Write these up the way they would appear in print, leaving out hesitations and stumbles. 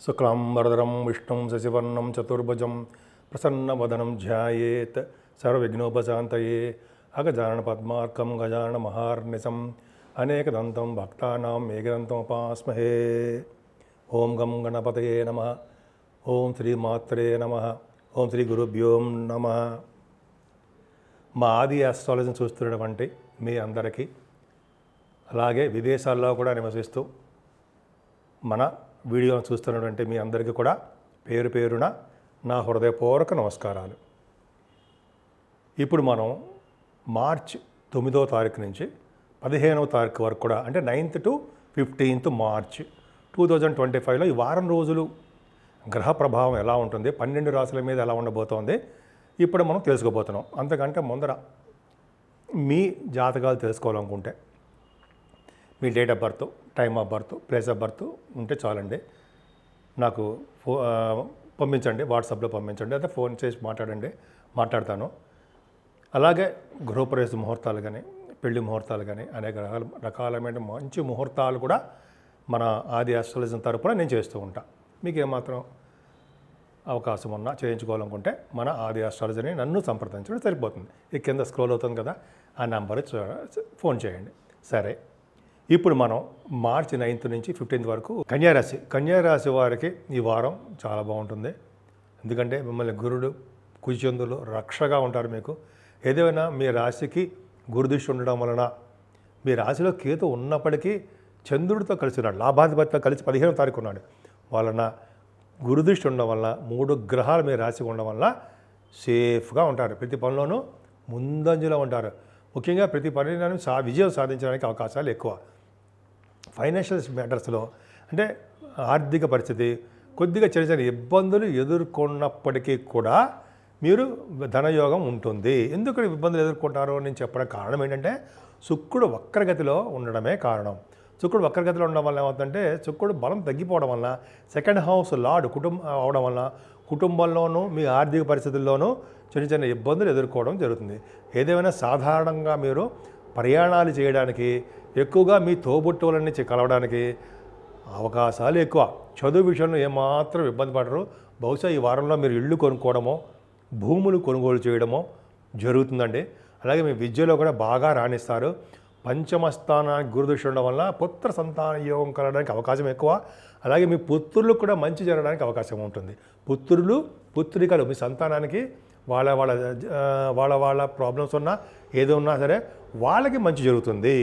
శుక్లాంబరధరం విష్ణుం శశివర్ణం చతుర్భుజం ప్రసన్నవదనం ధ్యాయేత్ సర్వవిఘ్నోపశాంతయే అగజానన పద్మార్కం గజానన మహార్నిశం అనేకదంతం భక్తానాం ఏకదంతం ఉపాస్మహే. ఓం గం గణపతయే నమః. ఓం శ్రీ మాత్రే నమః. ఓం శ్రీ గురుభ్యో నమః. మా ఆది ఆస్ట్రాలజీని చూస్తున్నటువంటి మీ అందరికీ, అలాగే విదేశాల్లో కూడా నివసిస్తూ మన వీడియోను చూస్తున్నటువంటి మీ అందరికీ కూడా పేరు పేరున నా హృదయపూర్వక నమస్కారాలు. ఇప్పుడు మనం మార్చ్ 9వ తారీఖు నుంచి 15వ తారీఖు వరకు కూడా, అంటే 9th to 15th మార్చ్ 2025లో ఈ వారం రోజులు గ్రహ ప్రభావం ఎలా ఉంటుంది, 12 రాశుల మీద ఎలా ఉండబోతోంది ఇప్పుడు మనం తెలుసుకోబోతున్నాం. అంతకంటే ముందర మీ జాతకాలు తెలుసుకోవాలనుకుంటే మీ date of birth, time of birth, place of birth ఉంటే చాలండి. నాకు పంపించండి, వాట్సాప్లో పంపించండి, అయితే ఫోన్ చేసి మాట్లాడతాను. అలాగే గృహప్రవేశ ముహూర్తాలు కానీ, పెళ్లి ముహూర్తాలు కానీ, అనేక రకాలమైన మంచి ముహూర్తాలు కూడా మన ఆది ఆస్ట్రాలజీ తరపున నేను చేస్తూ ఉంటాను. మీకు ఏమాత్రం అవకాశం ఉన్నా చేయించుకోవాలనుకుంటే మన ఆది ఆస్ట్రాలజీని నన్ను సంప్రదించడం సరిపోతుంది. ఈ కింద స్క్రోల్ అవుతుంది కదా, ఆ నెంబర్ ఫోన్ చేయండి. సరే, ఇప్పుడు మనం మార్చ్ 9th నుంచి 15th వరకు కన్యారాశి వారికి ఈ వారం చాలా బాగుంటుంది. ఎందుకంటే మిమ్మల్ని గురుడు, కుజచంద్రులు రక్షగా ఉంటారు. మీకు ఏదైనా మీ రాశికి గురుదృష్టి ఉండడం వలన, మీ రాశిలో కేతు ఉన్నప్పటికీ చంద్రుడితో కలిసి ఉన్నాడు, లాభాధిపతితో కలిసి 15వ తారీఖు ఉన్నాడు. వలన గురుదృష్టి ఉండడం వల్ల 3 గ్రహాలు మీ రాశికి ఉండడం వల్ల సేఫ్గా ఉంటారు. ప్రతి పనిలోనూ ముందంజలో ఉంటారు. ముఖ్యంగా ప్రతి పనిలోనూ విజయం సాధించడానికి అవకాశాలు ఎక్కువ. ఫైనాన్షియల్ మ్యాటర్స్లో అంటే ఆర్థిక పరిస్థితి కొద్దిగా చిన్న చిన్న ఇబ్బందులు ఎదుర్కొన్నప్పటికీ కూడా మీరు ధనయోగం ఉంటుంది. ఎందుకు ఇబ్బందులు ఎదుర్కొంటారో నేను చెప్పడం కారణం ఏంటంటే శుక్రుడు వక్రగతిలో ఉండడమే కారణం. శుక్రుడు వక్రగతిలో ఉండడం వల్ల ఏమవుతుందంటే శుక్రుడు బలం తగ్గిపోవడం వల్ల, సెకండ్ హౌస్ లార్డ్ అవడం వల్ల కుటుంబంలోనూ మీ ఆర్థిక పరిస్థితుల్లోనూ చిన్న చిన్న ఇబ్బందులు ఎదుర్కోవడం జరుగుతుంది. ఏదేమైనా సాధారణంగా మీరు ప్రయాణాలు చేయడానికి, ఎక్కువగా మీ తోబుట్టువులన్నీ కలవడానికి అవకాశాలు ఎక్కువ. చదువు విషయంలో ఏమాత్రం ఇబ్బంది పడరు. బహుశా ఈ వారంలో మీరు ఇళ్ళు కొనుక్కోవడమో, భూములు కొనుగోలు చేయడమో జరుగుతుందండి. అలాగే మీ విద్యలో కూడా బాగా రాణిస్తారు. పంచమ స్థానానికి గురుదృష్టి ఉండడం వల్ల పుత్ర సంతాన యోగం కలగడానికి అవకాశం ఎక్కువ. అలాగే మీ పుత్రులకు కూడా మంచి జరగడానికి అవకాశం ఉంటుంది. పుత్రికలు మీ సంతానానికి వాళ్ళ ప్రాబ్లమ్స్ ఉన్నా ఏదో ఉన్నా సరే వాళ్ళకి మంచి జరుగుతుంది.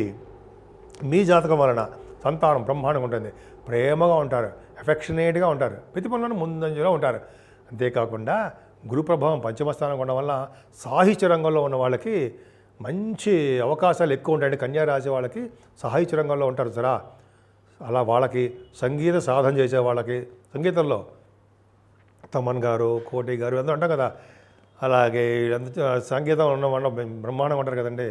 మీ జాతకం వలన సంతానం బ్రహ్మాండంగా ఉంటుంది. ప్రేమగా ఉంటారు, ఎఫెక్షనేట్గా ఉంటారు, ప్రతి పనులను ముందంజలో ఉంటారు. అంతేకాకుండా గురు ప్రభావం పంచమస్థానం ఉండడం వల్ల సాహిత్య రంగంలో ఉన్న వాళ్ళకి మంచి అవకాశాలు ఎక్కువ ఉంటాయండి. కన్యారాశి వాళ్ళకి సాహిత్య రంగంలో ఉంటారు సరా. అలా వాళ్ళకి సంగీత సాధన చేసే వాళ్ళకి, సంగీతంలో తమన్ గారు, కోటి గారు అందరూ ఉంటాం కదా, అలాగే సంగీతం ఉన్న వాళ్ళు బ్రహ్మాండంగా ఉంటారు కదండి.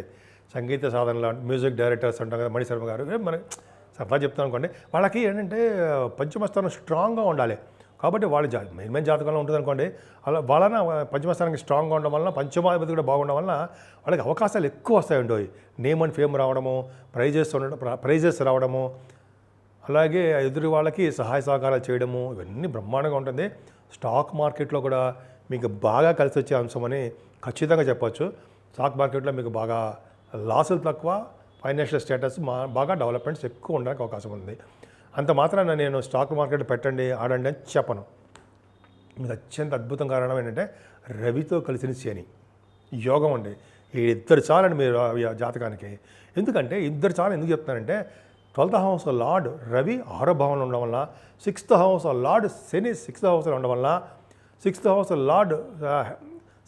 సంగీత సాధనలో మ్యూజిక్ డైరెక్టర్స్ ఉంటాం కదా, మణిశర్మ గారు, మరి సరదా చెప్తాను అనుకోండి. వాళ్ళకి ఏంటంటే పంచమస్థానం స్ట్రాంగ్గా ఉండాలి. కాబట్టి వాళ్ళ మెయిన్ జాతకంలో ఉంటుంది అనుకోండి. అలా వాళ్ళన పంచమస్థానానికి స్ట్రాంగ్గా ఉండడం వల్ల, పంచమాధిపతి కూడా బాగుండడం వల్ల వాళ్ళకి అవకాశాలు ఎక్కువ వస్తాయండి. నేమ్ అండ్ ఫేమ్ రావడము, ప్రైజెస్ రావడము, అలాగే ఎదురు వాళ్ళకి సహాయ సహకారాలు చేయడము, ఇవన్నీ బ్రహ్మాండంగా ఉంటుంది. స్టాక్ మార్కెట్లో కూడా మీకు బాగా కలిసి వచ్చే అంశం అని ఖచ్చితంగా చెప్పచ్చు. స్టాక్ మార్కెట్లో మీకు బాగా లాసులు తక్కువ, ఫైనాన్షియల్ స్టేటస్ బాగా డెవలప్మెంట్స్ ఎక్కువ ఉండడానికి అవకాశం ఉంది. అంత మాత్రాన నేను స్టాక్ మార్కెట్ పెట్టండి, ఆడండి అని చెప్పను. మీకు అత్యంత అద్భుతం కారణం ఏంటంటే రవితో కలిసిన శని యోగం అండి. ఈ ఇద్దరు చాలండి మీరు జాతకానికి. ఎందుకంటే ఇద్దరు చాలు ఎందుకు చెప్తానంటే 12th హౌస్ లార్డ్ రవి 6వ భావంలో ఉండడం వల్ల, 6th హౌస్ లార్డ్ శని 6th హౌస్లో ఉండడం వల్ల, 6th హౌస్ లార్డ్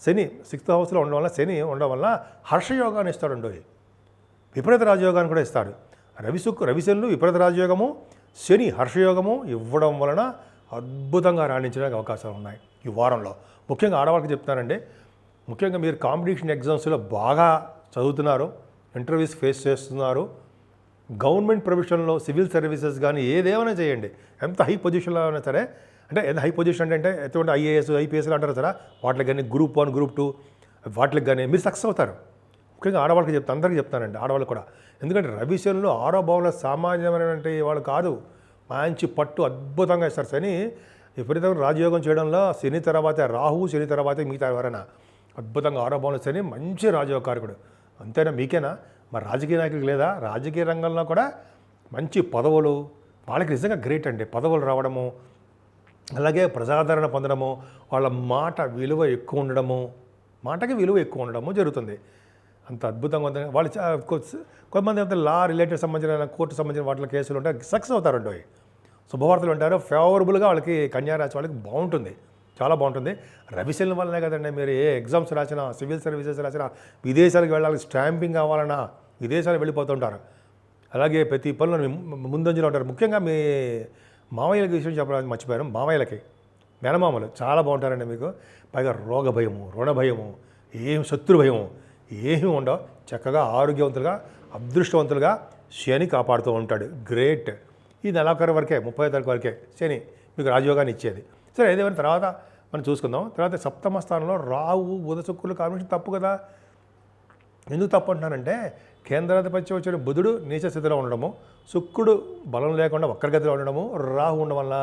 శని 6th హౌస్లో ఉండడం వల్ల, శని ఉండడం వల్ల హర్షయోగాన్ని ఇస్తాడు. విపరీత రాజయోగాన్ని కూడా ఇస్తాడు. రవిశనులు విపరీత రాజయోగము, శని హర్షయోగము ఇవ్వడం వలన అద్భుతంగా రాణించడానికి అవకాశాలు ఉన్నాయి ఈ వారంలో. ముఖ్యంగా ఆడవాళ్ళకి చెప్తానండి. ముఖ్యంగా మీరు కాంపిటీషన్ ఎగ్జామ్స్లో బాగా చదువుతున్నారు, ఇంటర్వ్యూస్ ఫేస్ చేస్తున్నారు, గవర్నమెంట్ ప్రొఫెషన్లో సివిల్ సర్వీసెస్ కానీ ఏదేమైనా చేయండి, ఎంత హై పొజిషన్లో అయినా సరే. అంటే ఎంత హై పొజిషన్ అంటే ఎటువంటి ఐఏఎస్, ఐపీఎస్లు అంటారు సరే, వాటికి కానీ గ్రూప్ 1, గ్రూప్ 2 వాటికి కానీ మీరు సక్సెస్ అవుతారు. ముఖ్యంగా ఆడవాళ్ళకి అందరికీ చెప్తానండి, ఆడవాళ్ళు కూడా. ఎందుకంటే రవిశనులు 6వ భావంలో సామాన్యమైనటువంటి వాళ్ళు కాదు, మంచి పట్టు అద్భుతంగా ఇస్తారు. శని విపరీతంగా రాజయోగం చేయడంలో శని తర్వాత రాహువు, శని తర్వాత మిగతా ఎవరైనా అద్భుతంగా ఆరోపణలు శని మంచి రాజయోగకారకుడు. అంతేనా మీకేనా? మరి రాజకీయ నాయకులకు లేదా? రాజకీయ రంగంలో కూడా మంచి పదవులు వాళ్ళకి నిజంగా గ్రేట్ అండి. పదవులు రావడము, అలాగే ప్రజాదరణ పొందడము, వాళ్ళ మాట విలువ ఎక్కువ ఉండడము, మాటకి విలువ ఎక్కువ ఉండడము జరుగుతుంది. అంత అద్భుతంగా ఉంది. వాళ్ళు కొంతమంది అంతా లా రిలేటెడ్ సంబంధించిన కోర్టు సంబంధించిన వాటిలో కేసులు ఉంటాయి, సక్సెస్ అవుతారండి. శుభవార్తలు ఉంటారు, ఫేవరబుల్గా వాళ్ళకి కన్యారాశి వాళ్ళకి బాగుంటుంది, చాలా బాగుంటుంది. రవిశని వల్లనే కదండి మీరు ఏ ఎగ్జామ్స్ రాసినా, సివిల్ సర్వీసెస్ రాసినా, విదేశాలకు వెళ్ళాలి, స్టాంపింగ్ కావాలన్నా విదేశాలకు వెళ్ళిపోతుంటారు. అలాగే ప్రతి పనులు ముందంజలో ఉంటారు. ముఖ్యంగా మీ మామయ్యలకి విషయం చెప్పడానికి మర్చిపోయాను. మామయ్యలకి మేనమామలు చాలా బాగుంటారండి మీకు. పైగా రోగ భయము, రుణ భయము, ఏం శత్రు భయము ఏమీ ఉండవు. చక్కగా ఆరోగ్యవంతులుగా అదృష్టవంతులుగా శని కాపాడుతూ ఉంటాడు. గ్రేట్. ఈ నెలాఖరు వరకే, 30వ తారీఖు వరకే శని మీకు రాజయోగాన్ని ఇచ్చేది. సరే, ఏదేమైనా తర్వాత మనం చూసుకుందాం. తర్వాత సప్తమ స్థానంలో రావు, బుధ, శుక్రులు కాంబినేషన్ తప్పు కదా. ఎందుకు తప్పు అంటున్నానంటే కేంద్రాధిపత్యం వచ్చిన బుధుడు నీచ స్థితిలో ఉండడము, శుక్రుడు బలం లేకుండా వక్రగతిలో ఉండడము, రాహు ఉండడం వల్ల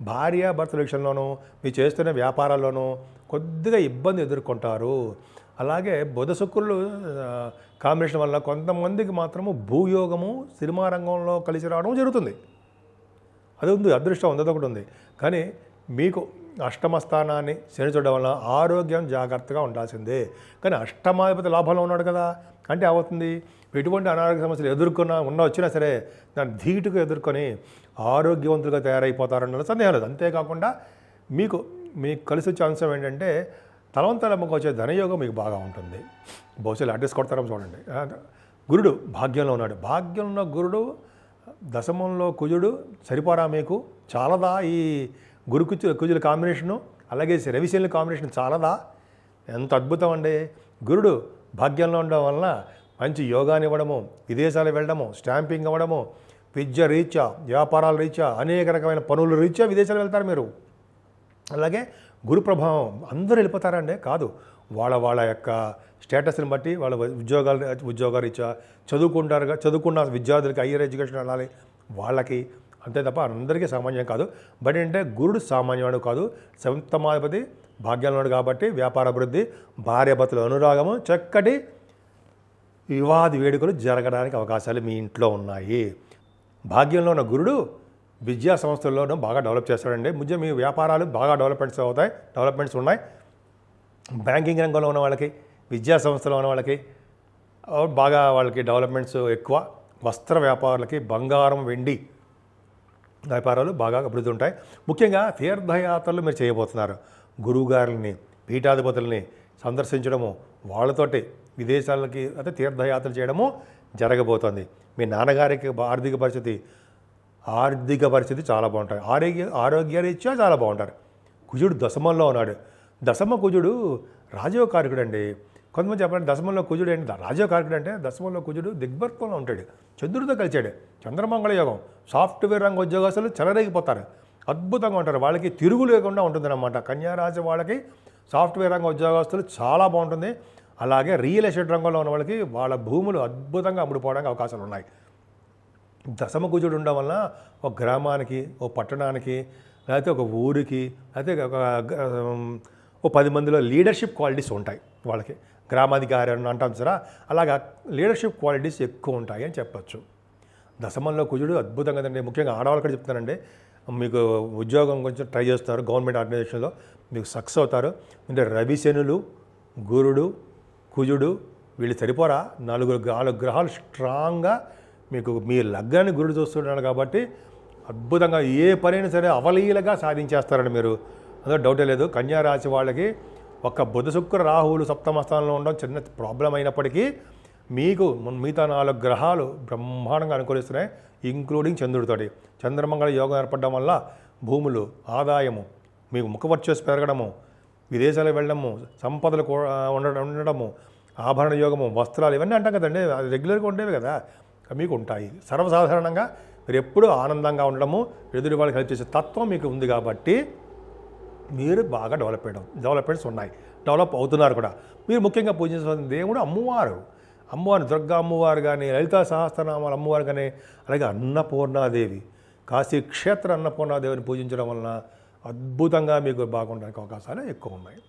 భార్యాభర్తల విషయంలోనూ మీరు చేస్తున్న వ్యాపారాల్లోనూ కొద్దిగా ఇబ్బంది ఎదుర్కొంటారు. అలాగే బుధ శుక్రులు కాంబినేషన్ వల్ల కొంతమందికి మాత్రము భూయోగము, సినిమా రంగంలో కలిసి రావడం జరుగుతుంది. అది ఉంది, అదృష్టం ఉంది, అదొకటి ఉంది. కానీ మీకు అష్టమ స్థానాన్ని శని చూడడం వల్ల ఆరోగ్యం జాగ్రత్తగా ఉండాల్సిందే. కానీ అష్టమాధిపతి లాభంలో ఉన్నాడు కదా, అంటే అవుతుంది ఎటువంటి అనారోగ్య సమస్యలు వచ్చినా సరే దాన్ని ధీటుగా ఎదుర్కొని ఆరోగ్యవంతులుగా తయారైపోతారన్న సందేహం లేదు. అంతేకాకుండా మీకు కలిసి వచ్చే అంశం ఏంటంటే తలవంతలమ్మకు వచ్చే ధనయోగం మీకు బాగా ఉంటుంది. బహుశా అడ్రస్ కొడతారో చూడండి. గురుడు భాగ్యంలో ఉన్నాడు. భాగ్యంలో ఉన్న గురుడు, దశమంలో కుజుడు సరిపోరా మీకు? చాలదా ఈ కుజుల కాంబినేషను? అలాగే రవిశనుల కాంబినేషన్ చాలదా? ఎంత అద్భుతం అండి. గురుడు భాగ్యంలో ఉండడం వలన మంచి యోగాన్ని ఇవ్వడము, విదేశాలు వెళ్ళడము, స్టాంపింగ్ అవ్వడము, విద్య రీత్యా, వ్యాపారాల రీత్యా, అనేక రకమైన పనుల రీత్యా విదేశాలు వెళ్తారు మీరు. అలాగే గురు ప్రభావం అందరూ వెళ్ళిపోతారండి కాదు, వాళ్ళ యొక్క స్టేటస్ని బట్టి వాళ్ళ ఉద్యోగాలు రీత్యా చదువుకున్న విద్యార్థులకి హయ్యర్ ఎడ్యుకేషన్ వెళ్ళాలి వాళ్ళకి, అంతే తప్ప అందరికీ సామాన్యం కాదు. బట్ ఏంటంటే గురుడు సామాన్యవాడు కాదు, సప్తమాధిపతి భాగ్యంలోడు కాబట్టి వ్యాపార అభివృద్ధి, భార్యాభర్తల అనురాగము, చక్కటి వివాద వేడుకలు జరగడానికి అవకాశాలు మీ ఇంట్లో ఉన్నాయి. భాగ్యంలో ఉన్న గురుడు విద్యా సంస్థల్లోనూ బాగా డెవలప్ చేస్తాడండి. మీ వ్యాపారాలు బాగా డెవలప్మెంట్స్ ఉన్నాయి. బ్యాంకింగ్ రంగంలో ఉన్న వాళ్ళకి, విద్యా సంస్థలో ఉన్న వాళ్ళకి బాగా వాళ్ళకి డెవలప్మెంట్స్ ఎక్కువ. వస్త్ర వ్యాపారులకి బంగారం, వెండి వ్యాపారాలు బాగా అభివృద్ధి ఉంటాయి. ముఖ్యంగా తీర్థయాత్రలు మీరు చేయబోతున్నారు. గురువుగారులని, పీఠాధిపతులని సందర్శించడము, వాళ్ళతోటి విదేశాలకి అయితే తీర్థయాత్రలు చేయడము జరగబోతోంది. మీ నాన్నగారికి ఆర్థిక పరిస్థితి చాలా బాగుంటుంది. ఆరోగ్యరీత్యా చాలా బాగుంటారు. కుజుడు దశమంలో ఉన్నాడు. దశమ కుజుడు రాజయోగకారకుడు అండి. కొంతమంది చెప్పండి దశమంలో కుజుడు ఏంటి? రాజయోగకారకుడు అంటే దశమంలో కుజుడు దిగ్బర్తంలో ఉంటాడు, చంద్రుడితో కలిచాడు. చంద్రమంగళ యోగం. సాఫ్ట్వేర్ రంగ ఉద్యోగస్తులు చెలరేగిపోతారు, అద్భుతంగా ఉంటారు, వాళ్ళకి తిరుగు లేకుండా ఉంటుందన్నమాట. కన్యారాశి వాళ్ళకి సాఫ్ట్వేర్ రంగ ఉద్యోగస్తులు చాలా బాగుంటుంది. అలాగే రియల్ ఎస్టేట్ రంగంలో ఉన్న వాళ్ళకి వాళ్ళ భూములు అద్భుతంగా అమ్ముడుపోవడానికి అవకాశాలు ఉన్నాయి. దశమ కుజుడు ఉండడం వల్ల ఒక గ్రామానికి, ఒక పట్టణానికి, లేకపోతే ఒక ఊరికి, లేకపోతే ఒక 10 మందిలో లీడర్షిప్ క్వాలిటీస్ ఉంటాయి వాళ్ళకి. గ్రామాధికారి అని అంటాం సరే, అలాగా లీడర్షిప్ క్వాలిటీస్ ఎక్కువ ఉంటాయి అని చెప్పచ్చు. దశమంలో కుజుడు అద్భుతంగా కదండి. ముఖ్యంగా ఆడవాళ్ళు కూడా చెప్తానండి, మీకు ఉద్యోగం కొంచెం ట్రై చేస్తున్నారు గవర్నమెంట్ ఆర్గనైజేషన్లో, మీకు సక్సెస్ అవుతారు. అంటే రవిశనులు, గురుడు, కుజుడు వీళ్ళు సరిపోరా? 4 గ్రహాలు స్ట్రాంగ్గా మీకు మీ లగ్నాన్ని గురుడు చూస్తున్నాడు కాబట్టి అద్భుతంగా ఏ పనైనా సరే అవలీలగా సాధించేస్తారండి మీరు, అందులో డౌటే లేదు. కన్యారాశి వాళ్ళకి ఒక్క బుధ శుక్ర రాహువులు సప్తమ స్థానంలో ఉండడం చిన్న ప్రాబ్లం అయినప్పటికీ మీకు మిగతా 4 గ్రహాలు బ్రహ్మాండంగా అనుకూలిస్తున్నాయి, ఇంక్లూడింగ్ చంద్రుడితోటి. చంద్రమంగళ యోగం ఏర్పడడం వల్ల భూములు, ఆదాయము, మీకు ముఖవర్చస్సు పెరగడము, విదేశాలకు వెళ్ళడము, సంపదలు ఉండడము, ఆభరణ యోగము, వస్త్రాలు, ఇవన్నీ అంటాం కదండి, అది రెగ్యులర్గా ఉండేవి కదా, మీకు ఉంటాయి. సర్వసాధారణంగా మీరు ఎప్పుడూ ఆనందంగా ఉండడము, ఎదుటి వాళ్ళకి హెల్ప్ చేసే తత్వం మీకు ఉంది కాబట్టి మీరు బాగా డెవలప్మెంట్స్ ఉన్నాయి, డెవలప్ అవుతున్నారు కూడా. మీరు ముఖ్యంగా పూజించాల్సిన దేవుడు అమ్మవారు దుర్గా అమ్మవారు కానీ, లలితా సహస్రనామాల అమ్మవారు కానీ, అలాగే అన్నపూర్ణాదేవి, కాశీ క్షేత్ర అన్నపూర్ణాదేవిని పూజించడం వలన అద్భుతంగా మీకు బాగుండడానికి అవకాశాలు ఎక్కువ ఉన్నాయి.